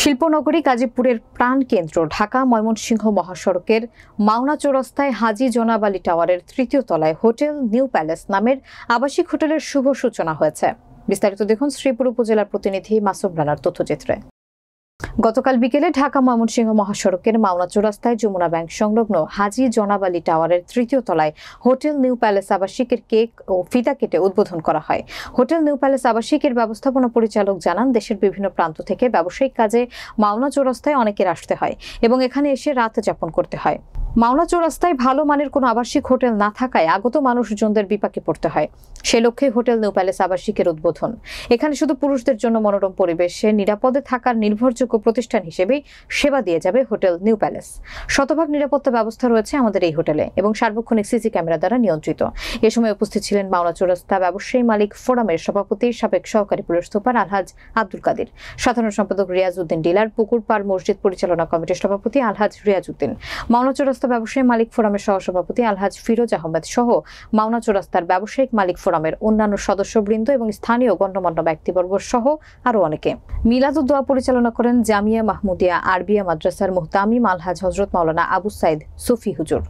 শিল্পনগরী গাজীপুরের প্রাণকেন্দ্র ঢাকা ময়মনসিংহ মহাসড়কের মাওনা চৌরাস্তায় হাজী জনাব আলী টাওয়ারের তৃতীয় তলায় হোটেল নিউ প্যালেস নামের আবাসিক হোটেলের শুভ সূচনা হয়েছে। বিস্তারিত দেখুন শ্রীপুর উপজেলার প্রতিনিধি মাসুম রানার তথ্যচিত্রে। গতকাল বিকেলে ঢাকা ময়মনসিংহ মহাসড়কের মাওনা চৌরাস্তায় যমুনা ব্যাংক সংলগ্ন হাজী জনাব আলী টাওয়ারের তৃতীয় তলায় হোটেল নিউ প্যালেস আবাসিকের কেক ও ফিতা কেটে উদ্বোধন করা হয়। হোটেল নিউ প্যালেস আবাসিকের ব্যবস্থাপনা পরিচালক জানান, দেশের বিভিন্ন প্রান্ত থেকে ব্যবসায়িক কাজে মাওনা চৌরাস্তায় অনেকের আসতে হয় এবং এখানে এসে রাত যাপন করতে হয়। মাওনা চৌরাস্তায় ভালো মানের কোনো আবাসিক হোটেল না থাকায় আগত মানুষজনদের বিপাকে পড়তে হয়। সে লক্ষ্যে হোটেল নিউ প্যালেস আবাসিকের উদ্বোধন। এখানে শুধু পুরুষদের জন্য মনোরম পরিবেশে নিরাপদে থাকার নির্ভরযোগ্য প্রতিষ্ঠান হিসেবেই সেবা দিয়ে যাবে হোটেল নিউ প্যালেস। শতভাগ নিরাপত্তা ব্যবস্থা রয়েছে আমাদের এই হোটেলে এবং সার্বক্ষণিক সিসি ক্যামেরা দ্বারা নিয়ন্ত্রিত। এ সময় উপস্থিত ছিলেন মাওনা চৌরাস্তা ব্যবসায়ী মালিক ফোরামের সভাপতি সাবেক সহকারী পুলিশ সুপার আলহাজ আব্দুল কাদির, সাধারণ সম্পাদক রিয়াজ উদ্দিন ডিলার, পুকুর পাড় মসজিদ পরিচালনা কমিটির সভাপতি আলহাজ রিয়াজ উদ্দিন, মাওনা চৌরাস্তা ব্যবসায়ী মালিক ফোরামের সহসভাপতি আলহাজ ফিরোজ আহমেদ সহ মাওনা চৌরাস্তার ব্যবসায়িক মালিক ফোরামের অন্যান্য সদস্যবৃন্দ এবং স্থানীয় গণ্যমান্য ব্যক্তিবর্গ সহ আরো অনেকে। মিলাদুদ্দোয়া পরিচালনা করেন জামিয়া মাহমুদিয়া আরবিয়া মাদ্রাসার মুহতামিম আলহাজ হযরত মাওলানা আবু সাইদ সুফি হুজুর।